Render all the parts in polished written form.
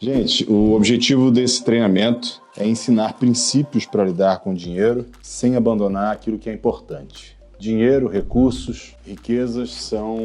Gente, o objetivo desse treinamento é ensinar princípios para lidar com dinheiro sem abandonar aquilo que é importante. Dinheiro, recursos, riquezas são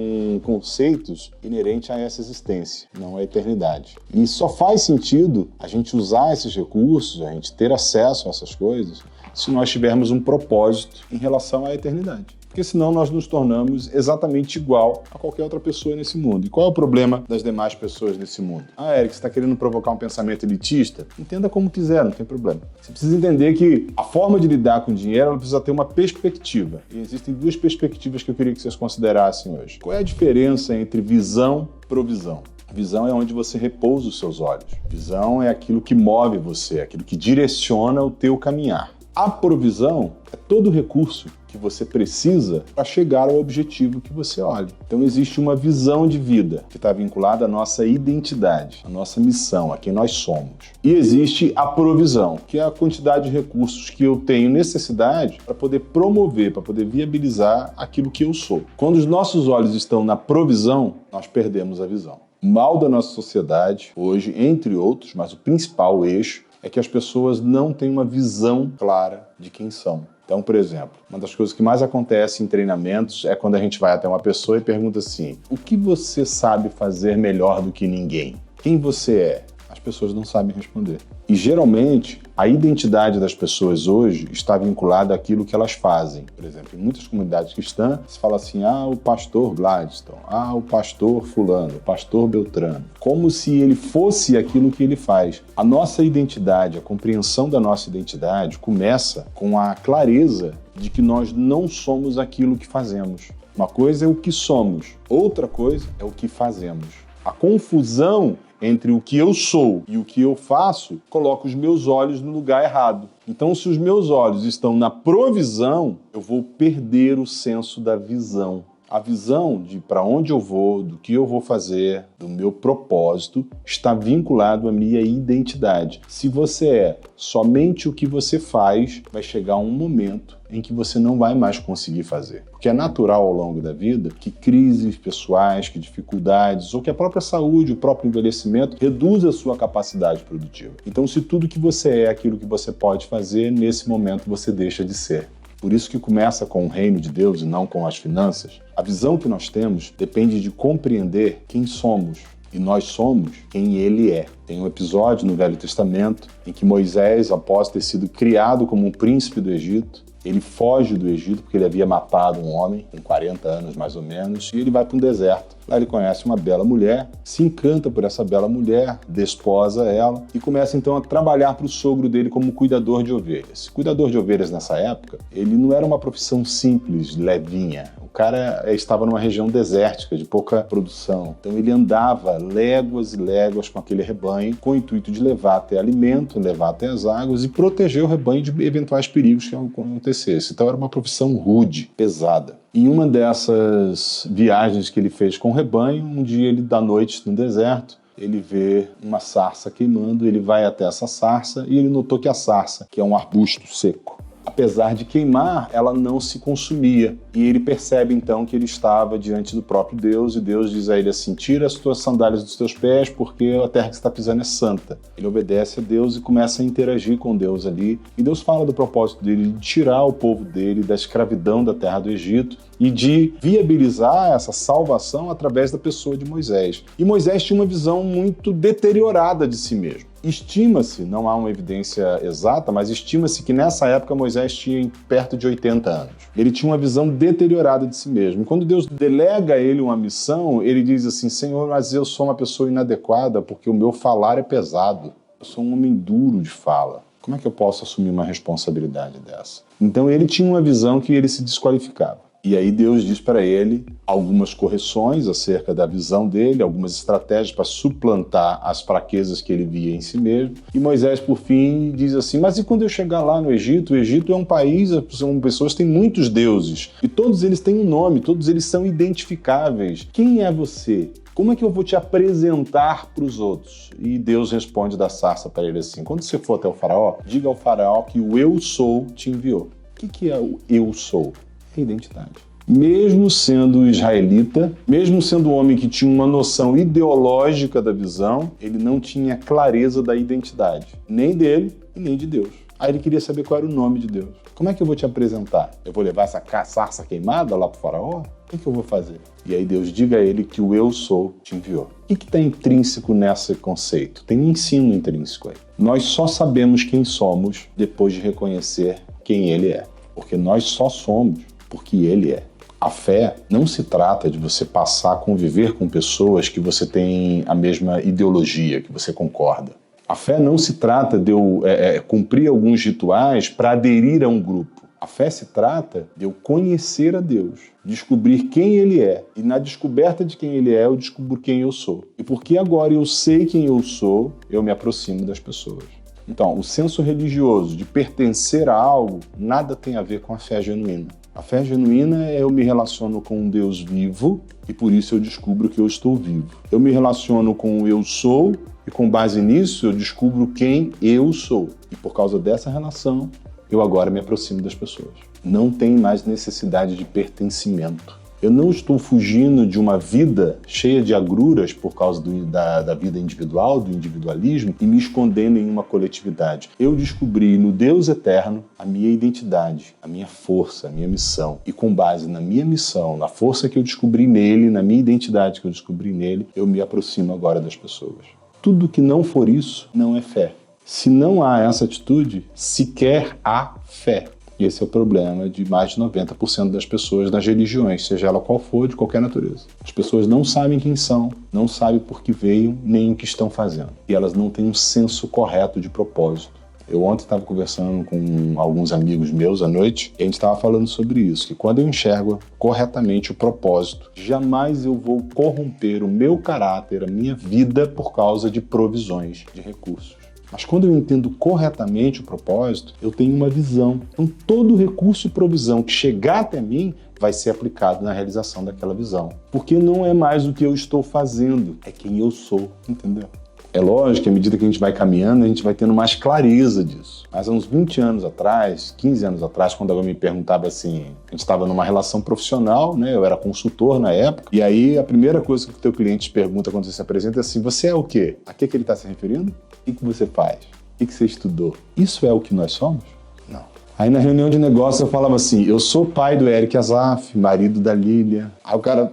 conceitos inerentes a essa existência, não à eternidade. E só faz sentido a gente usar esses recursos, a gente ter acesso a essas coisas, se nós tivermos um propósito em relação à eternidade. Porque senão nós nos tornamos exatamente igual a qualquer outra pessoa nesse mundo. E qual é o problema das demais pessoas nesse mundo? Eric, você está querendo provocar um pensamento elitista? Entenda como quiser, não tem problema. Você precisa entender que a forma de lidar com o dinheiro ela precisa ter uma perspectiva. E existem duas perspectivas que eu queria que vocês considerassem hoje. Qual é a diferença entre visão e provisão? Visão é onde você repousa os seus olhos. Visão é aquilo que move você, aquilo que direciona o teu caminhar. A provisão é todo recurso que você precisa para chegar ao objetivo que você olha. Então existe uma visão de vida que está vinculada à nossa identidade, à nossa missão, a quem nós somos. E existe a provisão, que é a quantidade de recursos que eu tenho necessidade para poder promover, para poder viabilizar aquilo que eu sou. Quando os nossos olhos estão na provisão, nós perdemos a visão. O mal da nossa sociedade hoje, entre outros, mas o principal eixo, é que as pessoas não têm uma visão clara de quem são. Então, por exemplo, uma das coisas que mais acontece em treinamentos é quando a gente vai até uma pessoa e pergunta assim: o que você sabe fazer melhor do que ninguém? Quem você é? As pessoas não sabem responder. E geralmente, a identidade das pessoas hoje está vinculada àquilo que elas fazem. Por exemplo, em muitas comunidades cristãs, se fala assim, o pastor Gladstone, o pastor fulano, o pastor Beltrano. Como se ele fosse aquilo que ele faz. A nossa identidade, a compreensão da nossa identidade começa com a clareza de que nós não somos aquilo que fazemos. Uma coisa é o que somos, outra coisa é o que fazemos. A confusão entre o que eu sou e o que eu faço coloca os meus olhos no lugar errado. Então, se os meus olhos estão na provisão, eu vou perder o senso da visão. A visão de para onde eu vou, do que eu vou fazer, do meu propósito, está vinculado à minha identidade. Se você é somente o que você faz, vai chegar um momento em que você não vai mais conseguir fazer. Porque é natural ao longo da vida que crises pessoais, que dificuldades, ou que a própria saúde, o próprio envelhecimento, reduza a sua capacidade produtiva. Então, se tudo que você é aquilo que você pode fazer, nesse momento você deixa de ser. Por isso que começa com o reino de Deus e não com as finanças. A visão que nós temos depende de compreender quem somos. E nós somos quem Ele é. Tem um episódio no Velho Testamento em que Moisés, após ter sido criado como um príncipe do Egito, ele foge do Egito porque ele havia matado um homem, com 40 anos mais ou menos, e ele vai para um deserto. Lá ele conhece uma bela mulher, se encanta por essa bela mulher, desposa ela e começa então a trabalhar para o sogro dele como cuidador de ovelhas. Cuidador de ovelhas nessa época, ele não era uma profissão simples, levinha. O cara estava numa região desértica, de pouca produção. Então ele andava léguas e léguas com aquele rebanho, com o intuito de levar até alimento, levar até as águas e proteger o rebanho de eventuais perigos que acontecessem. Então era uma profissão rude, pesada. Em uma dessas viagens que ele fez com o rebanho, um dia ele, da noite no deserto, ele vê uma sarça queimando, ele vai até essa sarça e ele notou que a sarça, que é um arbusto seco, apesar de queimar, ela não se consumia. E ele percebe então que ele estava diante do próprio Deus e Deus diz a ele assim, tira as tuas sandálias dos teus pés porque a terra que você está pisando é santa. Ele obedece a Deus e começa a interagir com Deus ali. E Deus fala do propósito dele de tirar o povo dele da escravidão da terra do Egito e de viabilizar essa salvação através da pessoa de Moisés. E Moisés tinha uma visão muito deteriorada de si mesmo. Estima-se, não há uma evidência exata, mas estima-se que nessa época Moisés tinha perto de 80 anos. Ele tinha uma visão deteriorada de si mesmo. E quando Deus delega a ele uma missão, ele diz assim, Senhor, mas eu sou uma pessoa inadequada porque o meu falar é pesado. Eu sou um homem duro de fala. Como é que eu posso assumir uma responsabilidade dessa? Então ele tinha uma visão que ele se desqualificava. E aí Deus diz para ele algumas correções acerca da visão dele, algumas estratégias para suplantar as fraquezas que ele via em si mesmo. E Moisés, por fim, diz assim, mas e quando eu chegar lá no Egito? O Egito é um país, são pessoas que têm muitos deuses. E todos eles têm um nome, todos eles são identificáveis. Quem é você? Como é que eu vou te apresentar para os outros? E Deus responde da sarça para ele assim, quando você for até o faraó, diga ao faraó que o eu sou te enviou. O que é o eu sou? Identidade. Mesmo sendo israelita, mesmo sendo um homem que tinha uma noção ideológica da visão, ele não tinha clareza da identidade, nem dele e nem de Deus. Aí ele queria saber qual era o nome de Deus. Como é que eu vou te apresentar? Eu vou levar essa sarça queimada lá para o faraó? O que eu vou fazer? E aí Deus diga a ele que o eu sou te enviou. O que está intrínseco nesse conceito? Tem um ensino intrínseco aí. Nós só sabemos quem somos depois de reconhecer quem ele é. Porque nós só somos porque ele é. A fé não se trata de você passar a conviver com pessoas que você tem a mesma ideologia, que você concorda. A fé não se trata de eu cumprir alguns rituais para aderir a um grupo. A fé se trata de eu conhecer a Deus, descobrir quem Ele é. E na descoberta de quem Ele é, eu descubro quem eu sou. E porque agora eu sei quem eu sou, eu me aproximo das pessoas. Então, o senso religioso de pertencer a algo nada tem a ver com a fé genuína. A fé genuína é eu me relaciono com um Deus vivo e por isso eu descubro que eu estou vivo. Eu me relaciono com o eu sou e com base nisso eu descubro quem eu sou. E por causa dessa relação, eu agora me aproximo das pessoas. Não tem mais necessidade de pertencimento. Eu não estou fugindo de uma vida cheia de agruras por causa da vida individual, do individualismo, e me escondendo em uma coletividade. Eu descobri no Deus eterno a minha identidade, a minha força, a minha missão. E com base na minha missão, na força que eu descobri nele, na minha identidade que eu descobri nele, eu me aproximo agora das pessoas. Tudo que não for isso não é fé. Se não há essa atitude, sequer há fé. E esse é o problema de mais de 90% das pessoas nas religiões, seja ela qual for, de qualquer natureza. As pessoas não sabem quem são, não sabem por que veio, nem o que estão fazendo. E elas não têm um senso correto de propósito. Eu ontem estava conversando com alguns amigos meus à noite e a gente estava falando sobre isso, que quando eu enxergo corretamente o propósito, jamais eu vou corromper o meu caráter, a minha vida, por causa de provisões, de recursos. Mas quando eu entendo corretamente o propósito, eu tenho uma visão. Então todo recurso e provisão que chegar até mim vai ser aplicado na realização daquela visão. Porque não é mais o que eu estou fazendo, é quem eu sou, entendeu? É lógico que à medida que a gente vai caminhando, a gente vai tendo mais clareza disso. Mas há uns 20 anos atrás, 15 anos atrás, quando alguém me perguntava assim, a gente estava numa relação profissional, né? Eu era consultor na época, e aí a primeira coisa que o teu cliente te pergunta quando você se apresenta é assim, você é o quê? A que ele está se referindo? O que você faz? O que você estudou? Isso é o que nós somos? Não. Aí na reunião de negócio eu falava assim, eu sou pai do Eric Azaf, marido da Lília. Aí o cara,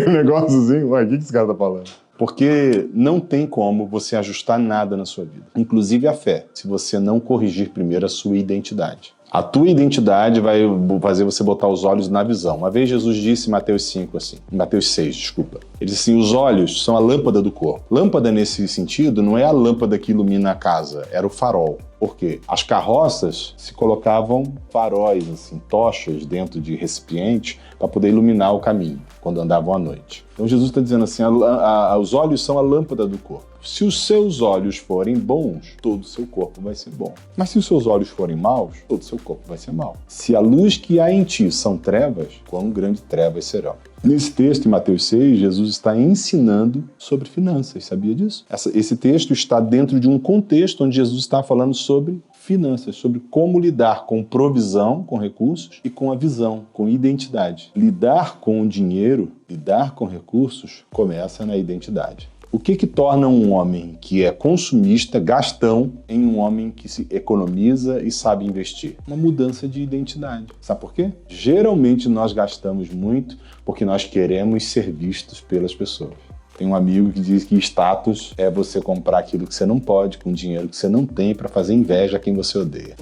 um negócio assim, ué, o que esse cara tá falando? Porque não tem como você ajustar nada na sua vida, inclusive a fé, se você não corrigir primeiro a sua identidade. A tua identidade vai fazer você botar os olhos na visão. Uma vez Jesus disse em Mateus 5, assim, em Mateus 6, desculpa. Ele disse assim, os olhos são a lâmpada do corpo. Lâmpada nesse sentido não é a lâmpada que ilumina a casa, era o farol. Por quê? As carroças se colocavam faróis, assim, tochas dentro de recipientes para poder iluminar o caminho quando andavam à noite. Então Jesus está dizendo assim, os olhos são a lâmpada do corpo. Se os seus olhos forem bons, todo o seu corpo vai ser bom. Mas se os seus olhos forem maus, todo o seu corpo vai ser mau. Se a luz que há em ti são trevas, quão grandes trevas serão. Nesse texto, em Mateus 6, Jesus está ensinando sobre finanças, sabia disso? Esse texto está dentro de um contexto onde Jesus está falando sobre finanças, sobre como lidar com provisão, com recursos, e com a visão, com identidade. Lidar com o dinheiro, lidar com recursos, começa na identidade. O que torna um homem que é consumista, gastão, em um homem que se economiza e sabe investir? Uma mudança de identidade. Sabe por quê? Geralmente nós gastamos muito porque nós queremos ser vistos pelas pessoas. Tem um amigo que diz que status é você comprar aquilo que você não pode com dinheiro que você não tem para fazer inveja a quem você odeia.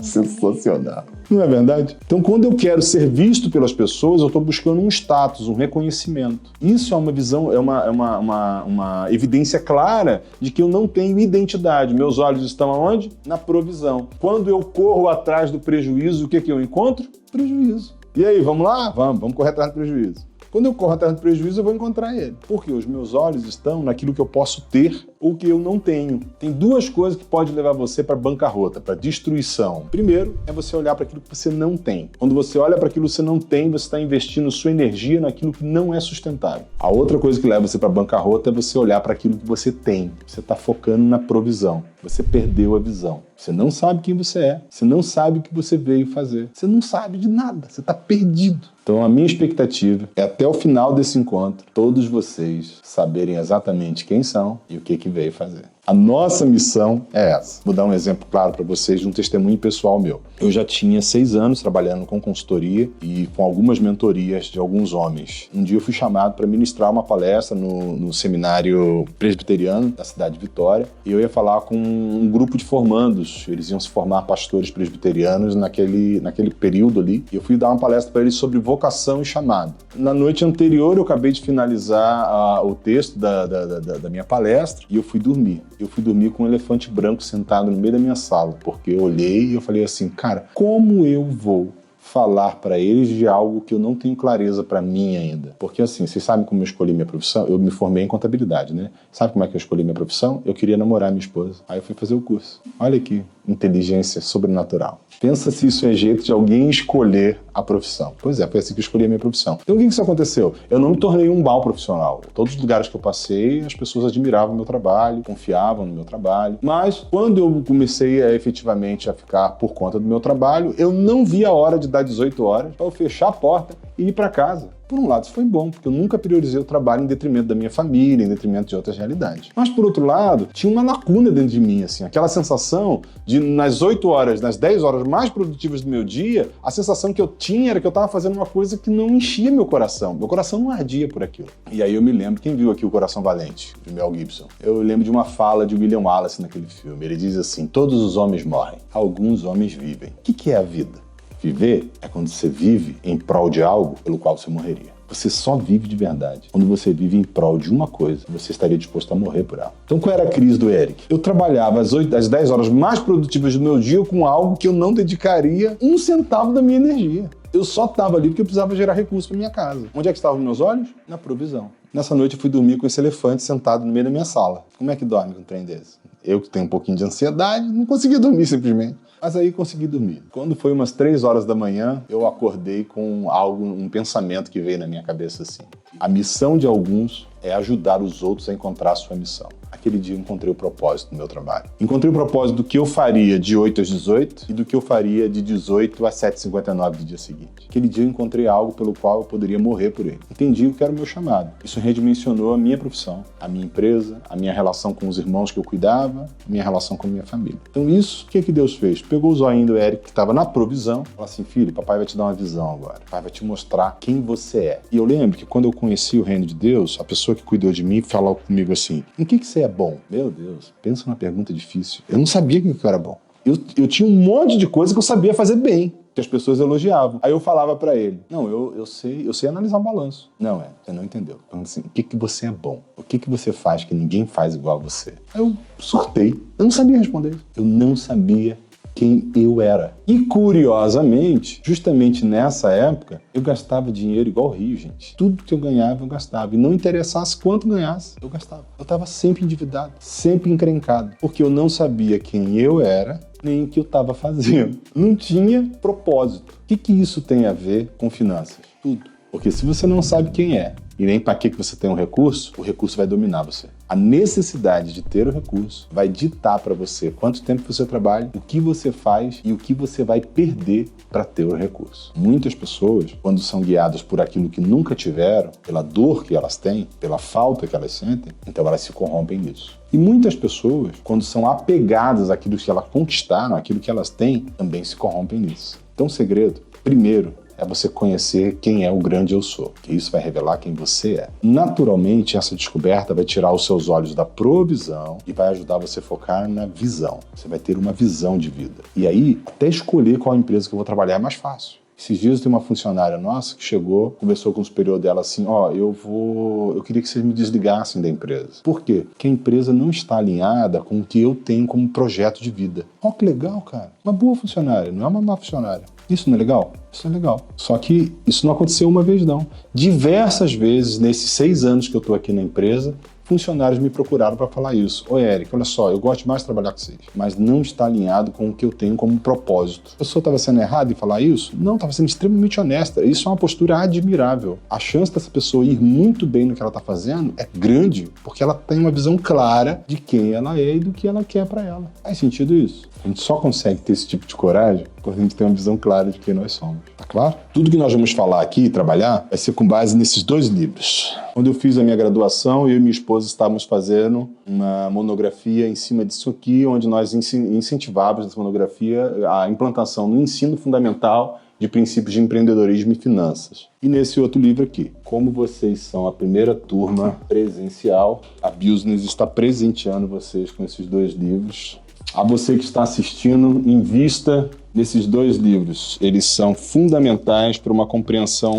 Sensacional. Não é verdade? Então, quando eu quero ser visto pelas pessoas, eu estou buscando um status, um reconhecimento. Isso é uma visão, é uma evidência clara de que eu não tenho identidade. Meus olhos estão aonde? Na provisão. Quando eu corro atrás do prejuízo, o que eu encontro? Prejuízo. E aí, vamos lá? Vamos correr atrás do prejuízo. Quando eu corro atrás do prejuízo, eu vou encontrar ele. Porque os meus olhos estão naquilo que eu posso ter ou que eu não tenho. Tem duas coisas que podem levar você para bancarrota, para destruição. Primeiro, é você olhar para aquilo que você não tem. Quando você olha para aquilo que você não tem, você está investindo sua energia naquilo que não é sustentável. A outra coisa que leva você para bancarrota é você olhar para aquilo que você tem. Você está focando na provisão. Você perdeu a visão. Você não sabe quem você é. Você não sabe o que você veio fazer. Você não sabe de nada. Você está perdido. Então a minha expectativa é até o final desse encontro, todos vocês saberem exatamente quem são e o que veio fazer. A nossa missão é essa. Vou dar um exemplo claro para vocês de um testemunho pessoal meu. Eu já tinha 6 anos trabalhando com consultoria e com algumas mentorias de alguns homens. Um dia eu fui chamado para ministrar uma palestra no seminário presbiteriano da cidade de Vitória e eu ia falar com um grupo de formandos. Eles iam se formar pastores presbiterianos naquele período ali. E eu fui dar uma palestra para eles sobre vocação e chamado. Na noite anterior eu acabei de finalizar o texto da minha palestra e eu fui dormir. Eu fui dormir com um elefante branco sentado no meio da minha sala, porque eu olhei e eu falei assim, cara, como eu vou falar para eles de algo que eu não tenho clareza para mim ainda? Porque assim, vocês sabem como eu escolhi minha profissão? Eu me formei em contabilidade, né? Sabe como é que eu escolhi minha profissão? Eu queria namorar minha esposa. Aí eu fui fazer o curso. Olha aqui, inteligência sobrenatural. Pensa se isso é jeito de alguém escolher a profissão. Pois é, foi assim que eu escolhi a minha profissão. Então o que isso aconteceu? Eu não me tornei um mau profissional. Todos os lugares que eu passei, as pessoas admiravam o meu trabalho, confiavam no meu trabalho. Mas quando eu comecei efetivamente a ficar por conta do meu trabalho, eu não vi a hora de dar 18 horas para eu fechar a porta e ir para casa. Por um lado, isso foi bom, porque eu nunca priorizei o trabalho em detrimento da minha família, em detrimento de outras realidades. Mas, por outro lado, tinha uma lacuna dentro de mim, assim, aquela sensação de, nas 8 horas, nas 10 horas mais produtivas do meu dia, a sensação que eu tinha era que eu estava fazendo uma coisa que não enchia meu coração. Meu coração não ardia por aquilo. E aí eu me lembro, quem viu aqui O Coração Valente, de Mel Gibson? Eu lembro de uma fala de William Wallace naquele filme. Ele diz assim, todos os homens morrem, alguns homens vivem. O que é a vida? Viver é quando você vive em prol de algo pelo qual você morreria. Você só vive de verdade quando você vive em prol de uma coisa, você estaria disposto a morrer por ela. Então qual era a crise do Eric? Eu trabalhava às 10 horas mais produtivas do meu dia com algo que eu não dedicaria 1 centavo da minha energia. Eu só estava ali porque eu precisava gerar recursos para minha casa. Onde é que estavam meus olhos? Na provisão. Nessa noite eu fui dormir com esse elefante sentado no meio da minha sala. Como é que dorme com um trem desse? Eu que tenho um pouquinho de ansiedade, não conseguia dormir simplesmente. Mas aí consegui dormir. Quando foi umas 3 horas da manhã, eu acordei com um pensamento que veio na minha cabeça assim. A missão de alguns é ajudar os outros a encontrar a sua missão. Aquele dia eu encontrei o propósito do meu trabalho. Encontrei o propósito do que eu faria de 8 às 18 e do que eu faria de 18 às 7h59 do dia seguinte. Aquele dia eu encontrei algo pelo qual eu poderia morrer por ele. Entendi o que era o meu chamado. Isso redimensionou a minha profissão, a minha empresa, a minha relação com os irmãos que eu cuidava, a minha relação com a minha família. Então isso, o que Deus fez? Pegou o zoinho do Eric, que estava na provisão, falou assim, filho, papai vai te dar uma visão agora. Papai vai te mostrar quem você é. E eu lembro que quando eu conheci o reino de Deus, a pessoa que cuidou de mim falou comigo assim, em que você é bom? Meu Deus, pensa numa pergunta difícil. Eu não sabia que eu era bom. Eu tinha um monte de coisa que eu sabia fazer bem, que as pessoas elogiavam. Aí eu falava pra ele, não, eu sei analisar um balanço. Não, você não entendeu. Então, assim, o que você é bom? O que você faz que ninguém faz igual a você? Aí eu surtei. Eu não sabia responder isso. Eu não sabia quem eu era. E curiosamente, justamente nessa época, eu gastava dinheiro igual o Rio, gente. Tudo que eu ganhava, eu gastava. E não interessasse quanto ganhasse, eu gastava. Eu estava sempre endividado, sempre encrencado, porque eu não sabia quem eu era, nem o que eu estava fazendo. Não tinha propósito. O que isso tem a ver com finanças? Tudo. Porque se você não sabe quem é, e nem para que você tem o recurso vai dominar você. A necessidade de ter o recurso vai ditar para você quanto tempo você trabalha, o que você faz e o que você vai perder para ter o recurso. Muitas pessoas, quando são guiadas por aquilo que nunca tiveram, pela dor que elas têm, pela falta que elas sentem, então elas se corrompem nisso. E muitas pessoas, quando são apegadas àquilo que elas conquistaram, àquilo que elas têm, também se corrompem nisso. Então o segredo, primeiro, é você conhecer quem é o grande eu sou, que isso vai revelar quem você é. Naturalmente, essa descoberta vai tirar os seus olhos da provisão e vai ajudar você a focar na visão. Você vai ter uma visão de vida. E aí, até escolher qual empresa que eu vou trabalhar é mais fácil. Esses dias tem uma funcionária nossa que chegou, conversou com o superior dela assim, eu queria que vocês me desligassem da empresa. Por quê? Porque a empresa não está alinhada com o que eu tenho como projeto de vida. Que legal, cara. Uma boa funcionária, não é uma má funcionária. Isso não é legal? Isso é legal. Só que isso não aconteceu uma vez, não. Diversas vezes, nesses 6 anos que eu estou aqui na empresa, funcionários me procuraram para falar isso. Ô, Eric, olha só, eu gosto mais de trabalhar com vocês, mas não está alinhado com o que eu tenho como propósito. A pessoa estava sendo errada em falar isso? Não, estava sendo extremamente honesta. Isso é uma postura admirável. A chance dessa pessoa ir muito bem no que ela está fazendo é grande, porque ela tem uma visão clara de quem ela é e do que ela quer para ela. Faz sentido isso? A gente só consegue ter esse tipo de coragem quando a gente tem uma visão clara de quem nós somos. Tá claro? Tudo que nós vamos falar aqui e trabalhar vai ser com base nesses 2 livros. Quando eu fiz a minha graduação, eu e minha esposa estávamos fazendo uma monografia em cima disso aqui, onde nós incentivávamos essa monografia a implantação no ensino fundamental de princípios de empreendedorismo e finanças. E nesse outro livro aqui, como vocês são a primeira turma presencial, a Business está presenteando vocês com esses 2 livros. A você que está assistindo, invista nesses 2 livros. Eles são fundamentais para uma compreensão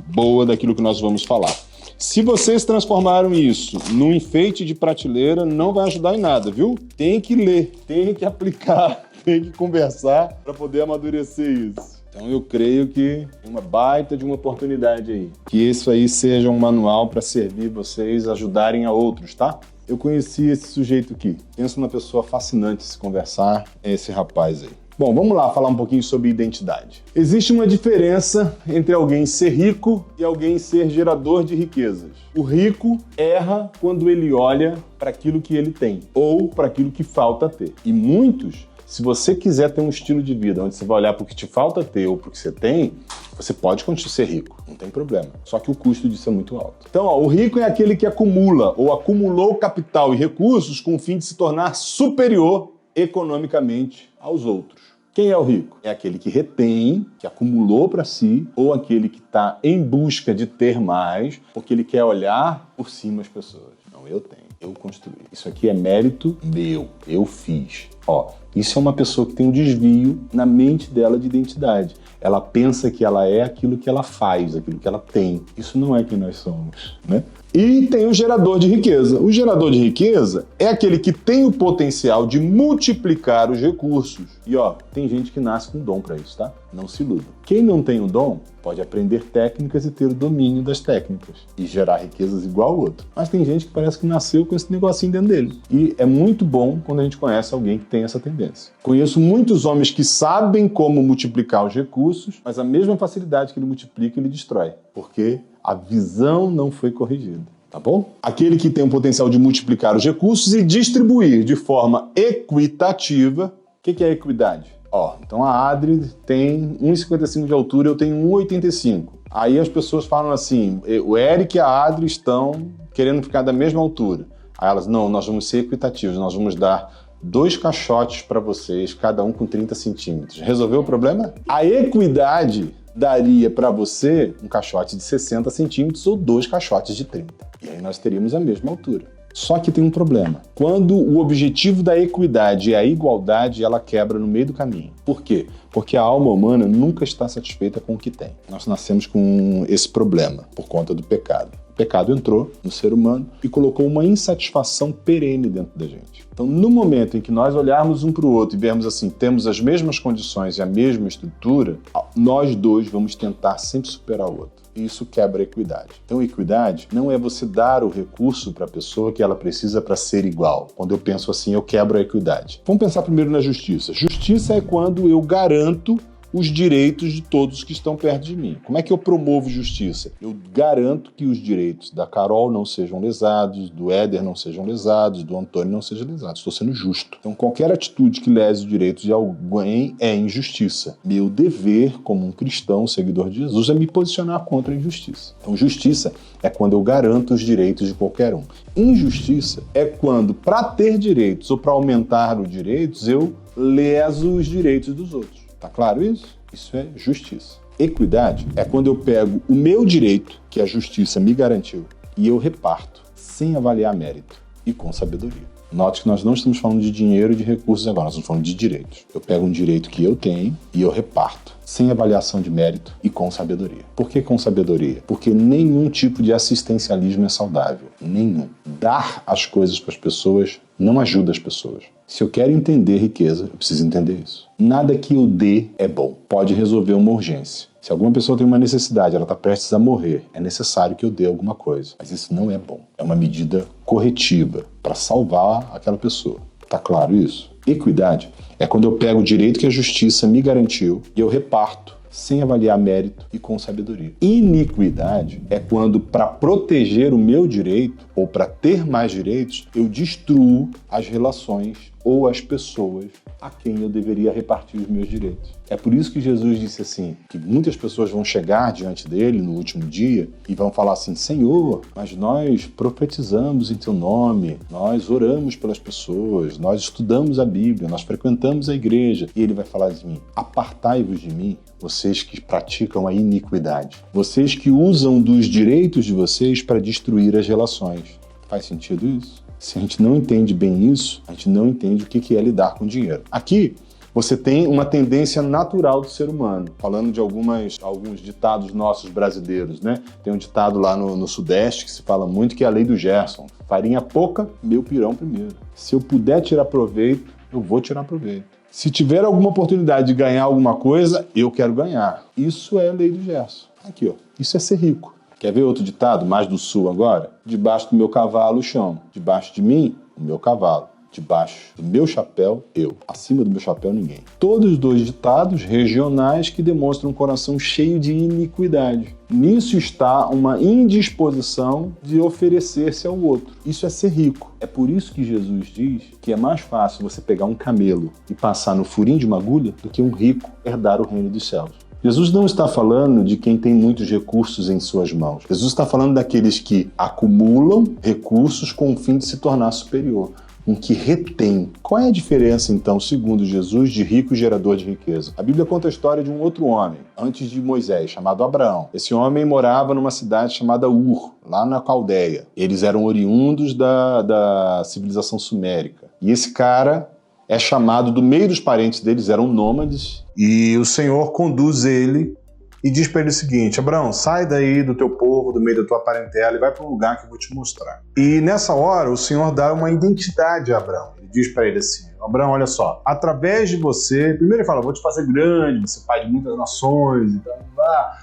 boa daquilo que nós vamos falar. Se vocês transformaram isso num enfeite de prateleira, não vai ajudar em nada, viu? Tem que ler, tem que aplicar, tem que conversar para poder amadurecer isso. Então eu creio que é uma baita de uma oportunidade aí. Que isso aí seja um manual para servir vocês, ajudarem a outros, tá? Eu conheci esse sujeito aqui. Penso numa pessoa fascinante se conversar, é esse rapaz aí. Bom, vamos lá falar um pouquinho sobre identidade. Existe uma diferença entre alguém ser rico e alguém ser gerador de riquezas. O rico erra quando ele olha para aquilo que ele tem ou para aquilo que falta ter. E muitos, se você quiser ter um estilo de vida onde você vai olhar para o que te falta ter ou para o que você tem, você pode continuar ser rico, não tem problema. Só que o custo disso é muito alto. Então, o rico é aquele que acumula ou acumulou capital e recursos com o fim de se tornar superior economicamente aos outros. Quem é o rico? É aquele que retém, que acumulou para si, ou aquele que está em busca de ter mais, porque ele quer olhar por cima das pessoas. Não, eu tenho, eu construí. Isso aqui é mérito meu, eu fiz. Ó, isso é uma pessoa que tem um desvio na mente dela de identidade. Ela pensa que ela é aquilo que ela faz, aquilo que ela tem. Isso não é quem nós somos, né? E tem o gerador de riqueza. O gerador de riqueza é aquele que tem o potencial de multiplicar os recursos. E ó, tem gente que nasce com dom para isso, tá? Não se iluda. Quem não tem o dom pode aprender técnicas e ter o domínio das técnicas e gerar riquezas igual ao outro. Mas tem gente que parece que nasceu com esse negocinho dentro dele. E é muito bom quando a gente conhece alguém que tem essa tendência. Conheço muitos homens que sabem como multiplicar os recursos, mas a mesma facilidade que ele multiplica, ele destrói. Porque a visão não foi corrigida, tá bom? Aquele que tem o potencial de multiplicar os recursos e distribuir de forma equitativa. O que é equidade? Ó, então a Adri tem 1,55 de altura, eu tenho 1,85. Aí as pessoas falam assim, o Eric e a Adri estão querendo ficar da mesma altura. Aí elas, não, nós vamos ser equitativos, nós vamos dar 2 caixotes para vocês, cada um com 30 centímetros. Resolveu o problema? A equidade daria para você um caixote de 60 centímetros ou 2 caixotes de 30. E aí nós teríamos a mesma altura. Só que tem um problema. Quando o objetivo da equidade é a igualdade, ela quebra no meio do caminho. Por quê? Porque a alma humana nunca está satisfeita com o que tem. Nós nascemos com esse problema por conta do pecado. O pecado entrou no ser humano e colocou uma insatisfação perene dentro da gente. Então, no momento em que nós olharmos um para o outro e vermos assim, temos as mesmas condições e a mesma estrutura, nós dois vamos tentar sempre superar o outro. E isso quebra a equidade. Então, equidade não é você dar o recurso para a pessoa que ela precisa para ser igual. Quando eu penso assim, eu quebro a equidade. Vamos pensar primeiro na justiça. Justiça é quando eu garanto os direitos de todos que estão perto de mim. Como é que eu promovo justiça? Eu garanto que os direitos da Carol não sejam lesados, do Éder não sejam lesados, do Antônio não sejam lesados. Estou sendo justo. Então, qualquer atitude que lese os direitos de alguém é injustiça. Meu dever, como um cristão, seguidor de Jesus, é me posicionar contra a injustiça. Então, justiça é quando eu garanto os direitos de qualquer um. Injustiça é quando, para ter direitos ou para aumentar os direitos, eu leso os direitos dos outros. Tá claro isso? Isso é justiça. Equidade é quando eu pego o meu direito, que a justiça me garantiu, e eu reparto, sem avaliar mérito e com sabedoria. Note que nós não estamos falando de dinheiro e de recursos agora, nós estamos falando de direitos. Eu pego um direito que eu tenho e eu reparto, sem avaliação de mérito e com sabedoria. Por que com sabedoria? Porque nenhum tipo de assistencialismo é saudável. Nenhum. Dar as coisas para as pessoas não ajuda as pessoas. Se eu quero entender riqueza, eu preciso entender isso. Nada que eu dê é bom. Pode resolver uma urgência. Se alguma pessoa tem uma necessidade, ela está prestes a morrer, é necessário que eu dê alguma coisa. Mas isso não é bom. É uma medida corretiva para salvar aquela pessoa. Tá claro isso? Equidade é quando eu pego o direito que a justiça me garantiu e eu reparto sem avaliar mérito e com sabedoria. Iniquidade é quando, para proteger o meu direito ou para ter mais direitos, eu destruo as relações ou as pessoas a quem eu deveria repartir os meus direitos. É por isso que Jesus disse assim, que muitas pessoas vão chegar diante dele no último dia e vão falar assim, Senhor, mas nós profetizamos em teu nome, nós oramos pelas pessoas, nós estudamos a Bíblia, nós frequentamos a igreja. E ele vai falar de mim, apartai-vos de mim, vocês que praticam a iniquidade, vocês que usam dos direitos de vocês para destruir as relações. Faz sentido isso? Se a gente não entende bem isso, a gente não entende o que é lidar com dinheiro. Aqui, você tem uma tendência natural do ser humano. Falando de alguns ditados nossos brasileiros, né? Tem um ditado lá no Sudeste que se fala muito, que é a lei do Gerson. Farinha pouca, meu pirão primeiro. Se eu puder tirar proveito, eu vou tirar proveito. Se tiver alguma oportunidade de ganhar alguma coisa, eu quero ganhar. Isso é a lei do Gerson. Aqui, ó. Isso é ser rico. Quer ver outro ditado, mais do sul agora? Debaixo do meu cavalo, o chão. Debaixo de mim, o meu cavalo. Debaixo do meu chapéu, eu. Acima do meu chapéu, ninguém. Todos dois ditados regionais que demonstram um coração cheio de iniquidade. Nisso está uma indisposição de oferecer-se ao outro. Isso é ser rico. É por isso que Jesus diz que é mais fácil você pegar um camelo e passar no furinho de uma agulha do que um rico herdar o reino dos céus. Jesus não está falando de quem tem muitos recursos em suas mãos. Jesus está falando daqueles que acumulam recursos com o fim de se tornar superior. Um que retém. Qual é a diferença, então, segundo Jesus, de rico e gerador de riqueza? A Bíblia conta a história de um outro homem, antes de Moisés, chamado Abraão. Esse homem morava numa cidade chamada Ur, lá na Caldeia. Eles eram oriundos da civilização sumérica. E esse cara é chamado, do meio dos parentes deles, eram nômades, e o Senhor conduz ele e diz para ele o seguinte, Abraão, sai daí do teu povo, do meio da tua parentela e vai para um lugar que eu vou te mostrar. E nessa hora o Senhor dá uma identidade a Abraão. Ele diz para ele assim, Abraão, olha só, através de você, primeiro ele fala, vou te fazer grande, você pai de muitas nações, então,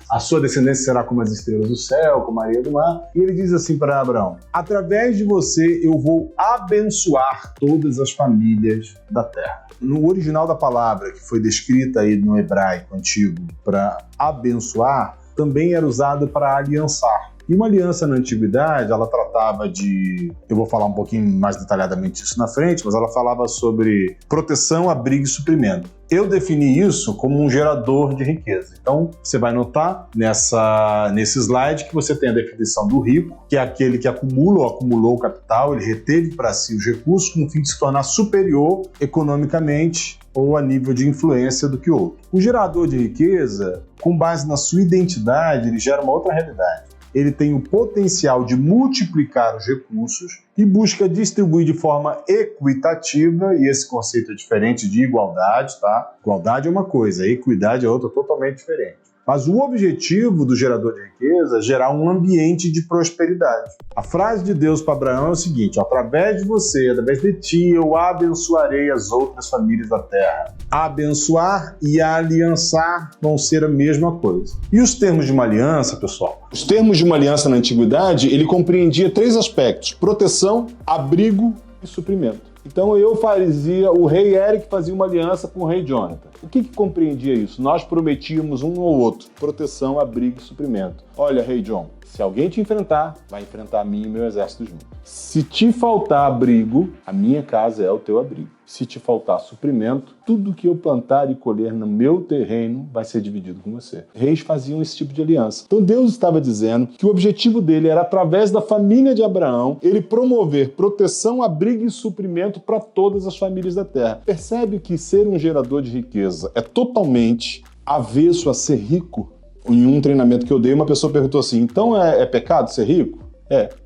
a sua descendência será como as estrelas do céu, como a areia do mar. E ele diz assim para Abraão, através de você eu vou abençoar todas as famílias da terra. No original da palavra, que foi descrita aí no hebraico antigo para abençoar, também era usado para aliançar. E uma aliança na antiguidade, ela tratava de... Eu vou falar um pouquinho mais detalhadamente isso na frente, mas ela falava sobre proteção, abrigo e suprimento. Eu defini isso como um gerador de riqueza. Então, você vai notar nesse slide que você tem a definição do rico, que é aquele que acumula ou acumulou o capital, ele reteve para si os recursos com o fim de se tornar superior economicamente ou a nível de influência do que o outro. O gerador de riqueza, com base na sua identidade, ele gera uma outra realidade. Ele tem o potencial de multiplicar os recursos e busca distribuir de forma equitativa, e esse conceito é diferente de igualdade, tá? Igualdade é uma coisa, equidade é outra totalmente diferente. Mas o objetivo do gerador de riqueza é gerar um ambiente de prosperidade. A frase de Deus para Abraão é o seguinte, através de você, através de ti, eu abençoarei as outras famílias da terra. Abençoar e aliançar vão ser a mesma coisa. E os termos de uma aliança, pessoal? Os termos de uma aliança na antiguidade, ele compreendia 3 aspectos, proteção, abrigo e suprimento. Então o rei Eric fazia uma aliança com o rei Jonathan. O que compreendia isso? Nós prometíamos um ao outro, proteção, abrigo e suprimento. Olha, rei John, se alguém te enfrentar, vai enfrentar a mim e meu exército junto. Se te faltar abrigo, a minha casa é o teu abrigo. Se te faltar suprimento, tudo que eu plantar e colher no meu terreno vai ser dividido com você. Reis faziam esse tipo de aliança. Então Deus estava dizendo que o objetivo dele era, através da família de Abraão, ele promover proteção, abrigo e suprimento para todas as famílias da terra. Percebe que ser um gerador de riqueza é totalmente avesso a ser rico? Em um treinamento que eu dei, uma pessoa perguntou assim, então é pecado ser rico?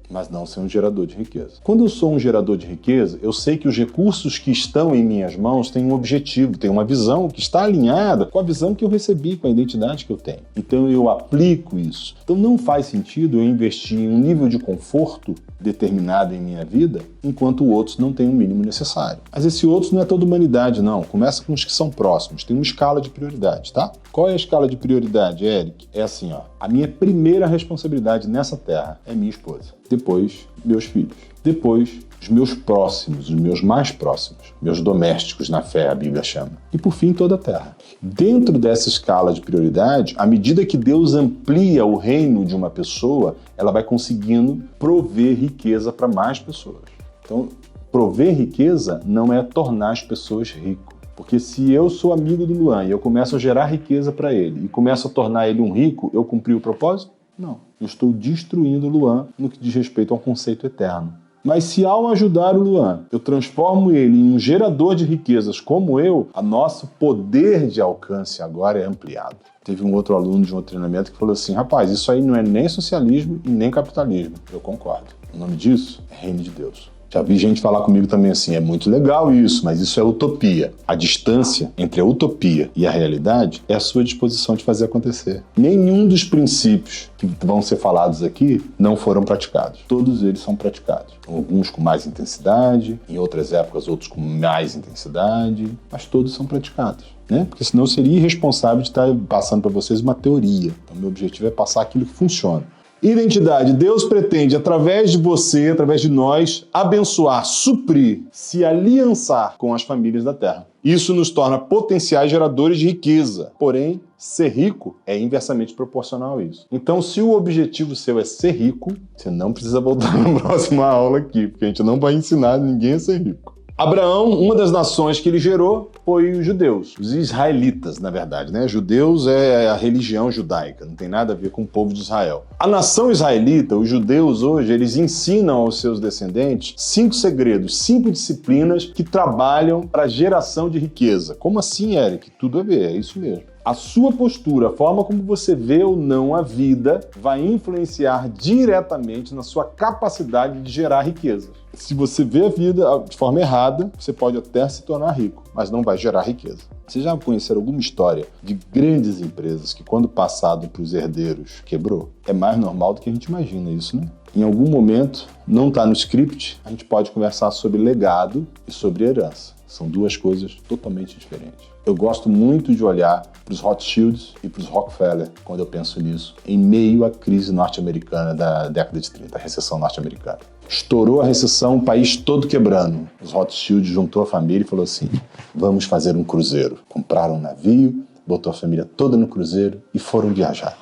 mas não ser um gerador de riqueza. Quando eu sou um gerador de riqueza, eu sei que os recursos que estão em minhas mãos têm um objetivo, têm uma visão que está alinhada com a visão que eu recebi, com a identidade que eu tenho. Então eu aplico isso. Então não faz sentido eu investir em um nível de conforto determinado em minha vida, enquanto outros não têm o mínimo necessário. Mas esse outros não é toda a humanidade, não. Começa com os que são próximos. Tem uma escala de prioridade, tá? Qual é a escala de prioridade, Eric? É assim, ó. A minha primeira responsabilidade nessa terra é minha esposa. Depois, meus filhos. Depois, os meus próximos, os meus mais próximos. Meus domésticos na fé, a Bíblia chama. E por fim, toda a terra. Dentro dessa escala de prioridade, à medida que Deus amplia o reino de uma pessoa, ela vai conseguindo prover riqueza para mais pessoas. Então, prover riqueza não é tornar as pessoas ricas. Porque se eu sou amigo do Luan e eu começo a gerar riqueza para ele e começo a tornar ele um rico, eu cumpri o propósito? Não. Eu estou destruindo o Luan no que diz respeito ao conceito eterno. Mas se ao ajudar o Luan, eu transformo ele em um gerador de riquezas como eu, o nosso poder de alcance agora é ampliado. Teve um outro aluno de um outro treinamento que falou assim, rapaz, isso aí não é nem socialismo e nem capitalismo. Eu concordo. O nome disso é Reino de Deus. Já vi gente falar comigo também assim, é muito legal isso, mas isso é utopia. A distância entre a utopia e a realidade é a sua disposição de fazer acontecer. Nenhum dos princípios que vão ser falados aqui não foram praticados. Todos eles são praticados. Alguns com mais intensidade, em outras épocas outros com mais intensidade, mas todos são praticados. Porque senão seria irresponsável de estar passando para vocês uma teoria. Então, meu objetivo é passar aquilo que funciona. Identidade. Deus pretende, através de você, através de nós, abençoar, suprir, se aliançar com as famílias da terra. Isso nos torna potenciais geradores de riqueza. Porém, ser rico é inversamente proporcional a isso. Então, se o objetivo seu é ser rico, você não precisa voltar na próxima aula aqui, porque a gente não vai ensinar ninguém a ser rico. Abraão, uma das nações que ele gerou foi os judeus, os israelitas, na verdade, Judeus é a religião judaica, não tem nada a ver com o povo de Israel. A nação israelita, os judeus hoje, eles ensinam aos seus descendentes 5 segredos, 5 disciplinas que trabalham para a geração de riqueza. Como assim, Eric? Tudo a ver, é isso mesmo. A sua postura, a forma como você vê ou não a vida, vai influenciar diretamente na sua capacidade de gerar riqueza. Se você vê a vida de forma errada, você pode até se tornar rico, mas não vai gerar riqueza. Vocês já conheceram alguma história de grandes empresas que, quando passado para os herdeiros, quebrou? É mais normal do que a gente imagina isso, né? Em algum momento, não está no script, a gente pode conversar sobre legado e sobre herança. São duas coisas totalmente diferentes. Eu gosto muito de olhar para os Rothschilds e para os Rockefeller, quando eu penso nisso, em meio à crise norte-americana da década de 30, a recessão norte-americana. Estourou a recessão, o país todo quebrando. Os Rothschilds juntou a família e falou assim, vamos fazer um cruzeiro. Compraram um navio, botou a família toda no cruzeiro e foram viajar.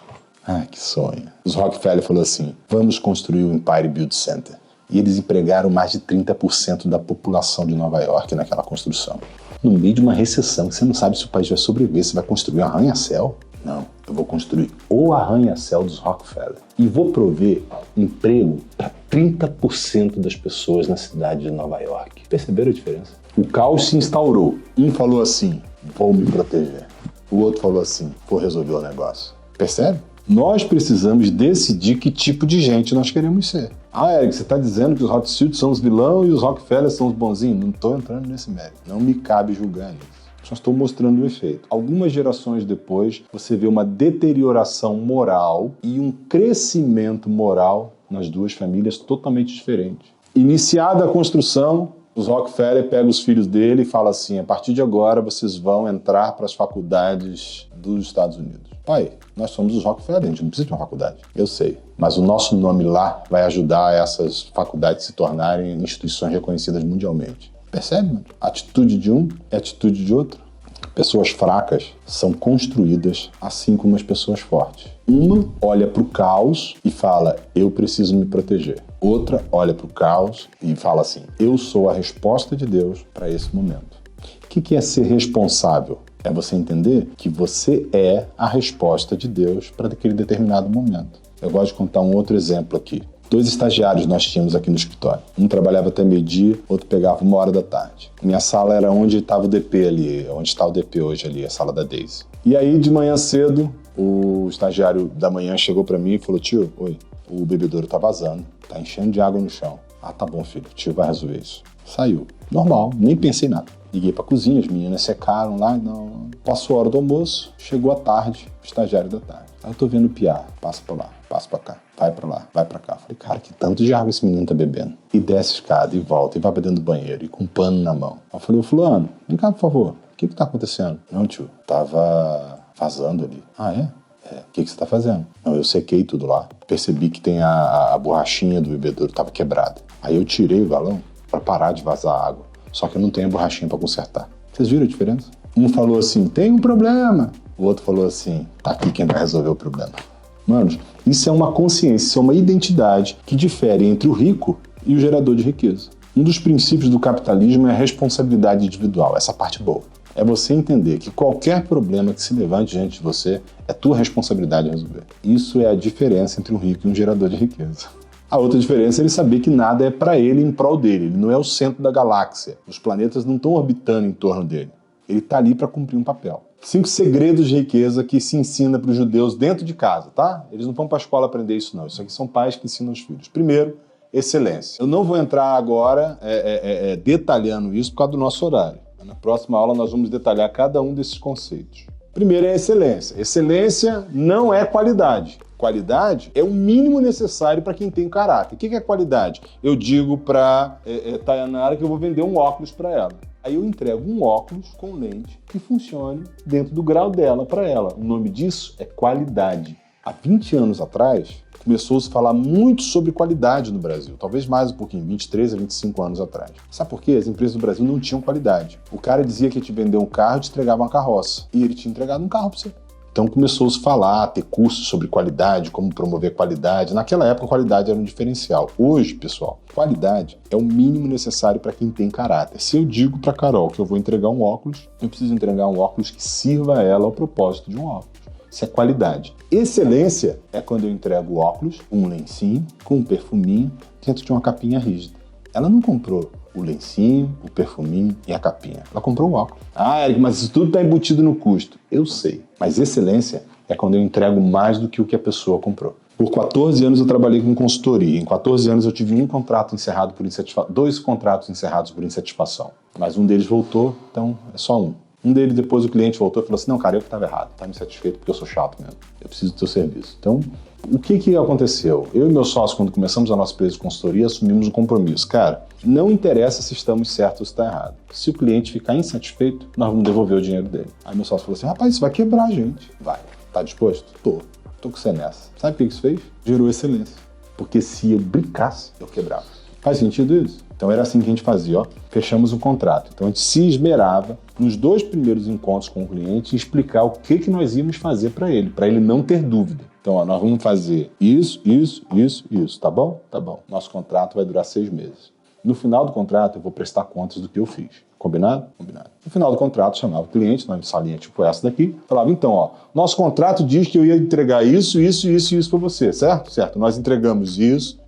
Ah, que sonho. Os Rockefeller falou assim, vamos construir o Empire Build Center. E eles empregaram mais de 30% da população de Nova York naquela construção. No meio de uma recessão, que você não sabe se o país vai sobreviver, você vai construir um arranha-céu? Não, eu vou construir o arranha-céu dos Rockefeller. E vou prover emprego para 30% das pessoas na cidade de Nova York. Perceberam a diferença? O caos se instaurou. Um falou assim, vou me proteger. O outro falou assim, vou resolver o negócio. Percebe? Nós precisamos decidir que tipo de gente nós queremos ser. Ah, Eric, você está dizendo que os Rothschild são os vilões e os Rockefeller são os bonzinhos? Não estou entrando nesse mérito. Não me cabe julgar nisso. Só estou mostrando o efeito. Algumas gerações depois, você vê uma deterioração moral e um crescimento moral nas duas famílias totalmente diferentes. Iniciada a construção, os Rockefeller pegam os filhos dele e falam assim, a partir de agora vocês vão entrar para as faculdades dos Estados Unidos. Pai, nós somos os Rockefeller, a gente não precisa de uma faculdade. Eu sei, mas o nosso nome lá vai ajudar essas faculdades a se tornarem instituições reconhecidas mundialmente. Percebe, mano? A atitude de um é a atitude de outro. Pessoas fracas são construídas assim como as pessoas fortes. Uma olha para o caos e fala, eu preciso me proteger. Outra olha para o caos e fala assim, eu sou a resposta de Deus para esse momento. O que é ser responsável? É você entender que você é a resposta de Deus para aquele determinado momento. Eu gosto de contar um outro exemplo aqui. 2 estagiários nós tínhamos aqui no escritório. Um trabalhava até meio-dia, outro pegava 1h da tarde. Minha sala era onde estava o DP ali, onde está o DP hoje ali, a sala da Daisy. E aí, de manhã cedo, o estagiário da manhã chegou para mim e falou, tio, oi, o bebedouro tá vazando, tá enchendo de água no chão. Ah, tá bom, filho, o tio vai resolver isso. Saiu. Normal, nem pensei nada. Liguei pra cozinha, as meninas secaram lá, não. Passou a hora do almoço, chegou a tarde, estagiário da tarde. Aí eu tô vendo o piá, passa pra lá, passa pra cá, vai pra lá, vai pra cá. Falei, cara, que tanto de água esse menino tá bebendo. E desce a escada, e volta, e vai pra dentro do banheiro, e com um pano na mão. Aí eu falei, ô fulano, vem cá, por favor, o que tá acontecendo? Não, tio, tava vazando ali. Ah, é? É. O que você tá fazendo? Não, eu sequei tudo lá. Percebi que tem a borrachinha do bebedouro, tava quebrada. Aí eu tirei o galão pra parar de vazar água. Só que eu não tenho a borrachinha pra consertar. Vocês viram a diferença? Um falou assim, tem um problema. O outro falou assim, tá aqui quem vai resolver o problema. Manos, isso é uma consciência, isso é uma identidade que difere entre o rico e o gerador de riqueza. Um dos princípios do capitalismo é a responsabilidade individual, essa parte boa. É você entender que qualquer problema que se levante diante de você é tua responsabilidade resolver. Isso é a diferença entre um rico e um gerador de riqueza. A outra diferença é ele saber que nada é para ele em prol dele. Ele não é o centro da galáxia. Os planetas não estão orbitando em torno dele. Ele está ali para cumprir um papel. 5 segredos de riqueza que se ensina para os judeus dentro de casa, tá? Eles não vão para a escola aprender isso não. Isso aqui são pais que ensinam os filhos. Primeiro, excelência. Eu não vou entrar agora detalhando isso por causa do nosso horário. Na próxima aula nós vamos detalhar cada um desses conceitos. Primeiro é a excelência. Excelência não é qualidade. Qualidade é o mínimo necessário para quem tem caráter. O que é qualidade? Eu digo para Tayanara que eu vou vender um óculos para ela. Aí eu entrego um óculos com lente que funcione dentro do grau dela para ela. O nome disso é qualidade. Há 20 anos atrás, começou-se a falar muito sobre qualidade no Brasil. Talvez mais um pouquinho, 23 a 25 anos atrás. Sabe por quê? As empresas do Brasil não tinham qualidade. O cara dizia que ia te vender um carro e te entregava uma carroça. E ele tinha entregado um carro para você. Então começou-se a falar, ter cursos sobre qualidade, como promover qualidade. Naquela época, qualidade era um diferencial. Hoje, pessoal, qualidade é o mínimo necessário para quem tem caráter. Se eu digo para Carol que eu vou entregar um óculos, eu preciso entregar um óculos que sirva a ela ao propósito de um óculos. Isso é qualidade. Excelência é quando eu entrego o óculos, um lencinho, com um perfuminho, dentro de uma capinha rígida. Ela não comprou o lencinho, o perfuminho e a capinha. Ela comprou o óculos. Ah, Eric, mas isso tudo está embutido no custo. Eu sei. Mas excelência é quando eu entrego mais do que o que a pessoa comprou. Por 14 anos eu trabalhei com consultoria. Em 14 anos eu tive um contrato encerrado por insatisfação, 2 contratos encerrados por insatisfação. Mas um deles voltou, então é só um. Um deles, depois o cliente voltou e falou assim, não, cara, eu que estava errado, tá me satisfeito porque eu sou chato mesmo. Eu preciso do teu serviço. Então, o que aconteceu? Eu e meu sócio, quando começamos a nossa empresa de consultoria, assumimos um compromisso. Cara, não interessa se estamos certos ou se está errado. Se o cliente ficar insatisfeito, nós vamos devolver o dinheiro dele. Aí meu sócio falou assim, rapaz, isso vai quebrar a gente. Vai. Tá disposto? Tô com você nessa. Sabe o que isso fez? Gerou excelência. Porque se eu brincasse, eu quebrava. Faz sentido isso? Então era assim que a gente fazia, ó. Fechamos um contrato. Então a gente se esmerava nos 2 primeiros encontros com o cliente em explicar o que nós íamos fazer para ele não ter dúvida. Então, ó, nós vamos fazer isso, tá bom? Tá bom. Nosso contrato vai durar 6 meses. No final do contrato, eu vou prestar contas do que eu fiz. Combinado? Combinado. No final do contrato, chamava o cliente, numa salinha tipo essa daqui, falava, então, ó, nosso contrato diz que eu ia entregar isso para você, certo? Certo. Nós entregamos isso.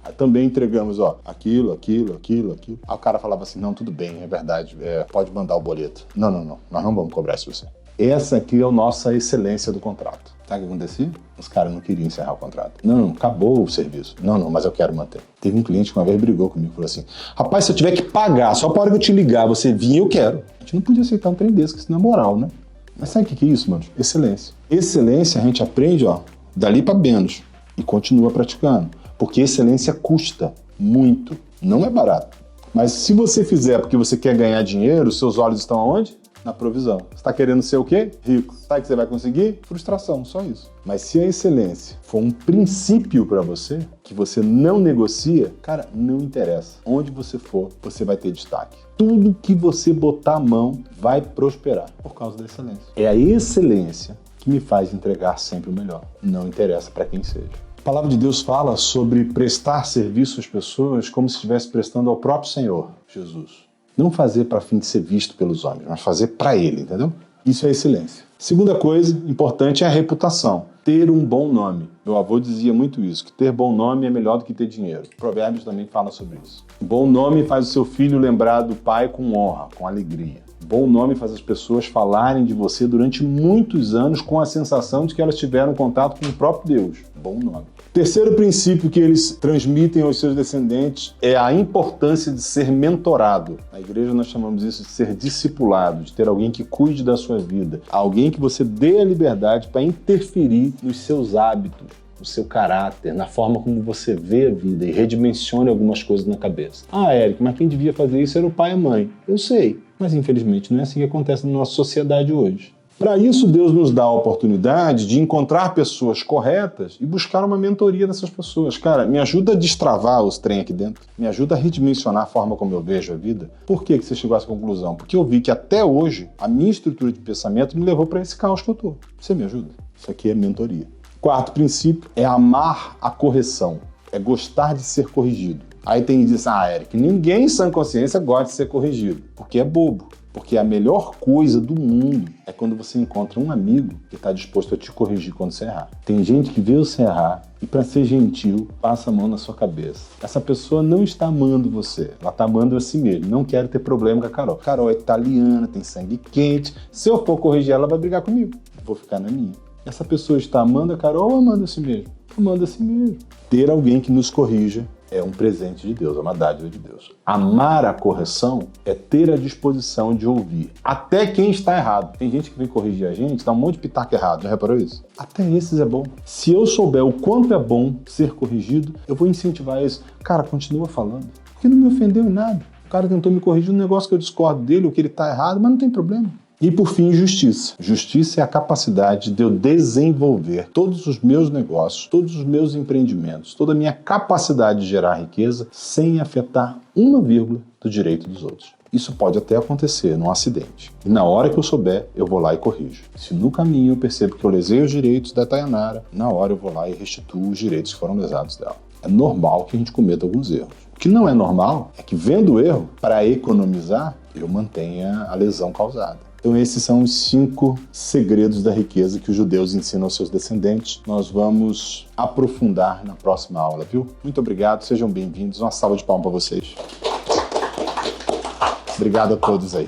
Aí também entregamos, ó, aquilo. Aí o cara falava assim, não, tudo bem, é verdade, pode mandar o boleto. Não, nós não vamos cobrar isso de você. Essa aqui é a nossa excelência do contrato. Sabe o que acontecia? Os caras não queriam encerrar o contrato. Não, acabou o serviço. Não, mas eu quero manter. Teve um cliente que uma vez brigou comigo e falou assim, rapaz, se eu tiver que pagar, só para hora que eu te ligar, você vir, eu quero. A gente não podia aceitar um trem desse, que isso não é moral, né? Mas sabe o que é isso, mano? Excelência. Excelência a gente aprende, ó, dali para menos e continua praticando. Porque excelência custa muito. Não é barato. Mas se você fizer porque você quer ganhar dinheiro, seus olhos estão aonde? Na provisão. Você está querendo ser o quê? Rico. Sabe o que você vai conseguir? Frustração, só isso. Mas se a excelência for um princípio para você, que você não negocia, cara, não interessa. Onde você for, você vai ter destaque. Tudo que você botar a mão vai prosperar por causa da excelência. É a excelência que me faz entregar sempre o melhor. Não interessa para quem seja. A palavra de Deus fala sobre prestar serviço às pessoas como se estivesse prestando ao próprio Senhor, Jesus. Não fazer para fim de ser visto pelos homens, mas fazer para Ele, entendeu? Isso é excelência. Segunda coisa importante é a reputação. Ter um bom nome. Meu avô dizia muito isso, que ter bom nome é melhor do que ter dinheiro. Provérbios também fala sobre isso. Bom nome faz o seu filho lembrar do pai com honra, com alegria. Bom nome faz as pessoas falarem de você durante muitos anos com a sensação de que elas tiveram contato com o próprio Deus. Bom nome. Terceiro princípio que eles transmitem aos seus descendentes é a importância de ser mentorado. Na igreja nós chamamos isso de ser discipulado, de ter alguém que cuide da sua vida, alguém que você dê a liberdade para interferir nos seus hábitos, no seu caráter, na forma como você vê a vida e redimensione algumas coisas na cabeça. Ah, Érico, mas quem devia fazer isso era o pai e a mãe. Eu sei, mas infelizmente não é assim que acontece na nossa sociedade hoje. Para isso, Deus nos dá a oportunidade de encontrar pessoas corretas e buscar uma mentoria dessas pessoas. Cara, me ajuda a destravar os trem aqui dentro, me ajuda a redimensionar a forma como eu vejo a vida. Por que você chegou a essa conclusão? Porque eu vi que até hoje a minha estrutura de pensamento me levou para esse caos que eu tô. Você me ajuda? Isso aqui é mentoria. Quarto princípio é amar a correção, é gostar de ser corrigido. Aí tem que dizer, Érico, ninguém em sã consciência gosta de ser corrigido, porque é bobo. Porque a melhor coisa do mundo é quando você encontra um amigo que está disposto a te corrigir quando você errar. Tem gente que vê você errar e, para ser gentil, passa a mão na sua cabeça. Essa pessoa não está amando você, ela está amando a si mesma. Não quero ter problema com a Carol. Carol é italiana, tem sangue quente. Se eu for corrigir ela, vai brigar comigo. Vou ficar na minha. Essa pessoa está amando a Carol ou amando a si mesmo? Amando a si mesmo. Ter alguém que nos corrija é um presente de Deus, é uma dádiva de Deus. Amar a correção é ter a disposição de ouvir até quem está errado. Tem gente que vem corrigir a gente, dá um monte de pitaco errado, já reparou isso? Até esses é bom. Se eu souber o quanto é bom ser corrigido, eu vou incentivar isso. Cara, continua falando, porque não me ofendeu em nada. O cara tentou me corrigir um negócio que eu discordo dele, ou que ele está errado, mas não tem problema. E por fim, justiça. Justiça é a capacidade de eu desenvolver todos os meus negócios, todos os meus empreendimentos, toda a minha capacidade de gerar riqueza sem afetar uma vírgula do direito dos outros. Isso pode até acontecer num acidente. E na hora que eu souber, eu vou lá e corrijo. Se no caminho eu percebo que eu lesei os direitos da Tayanara, na hora eu vou lá e restituo os direitos que foram lesados dela. É normal que a gente cometa alguns erros. O que não é normal é que, vendo o erro, para economizar, eu mantenha a lesão causada. Então esses são os 5 segredos da riqueza que os judeus ensinam aos seus descendentes. Nós vamos aprofundar na próxima aula, viu? Muito obrigado, sejam bem-vindos. Uma salva de palmas para vocês. Obrigado a todos aí.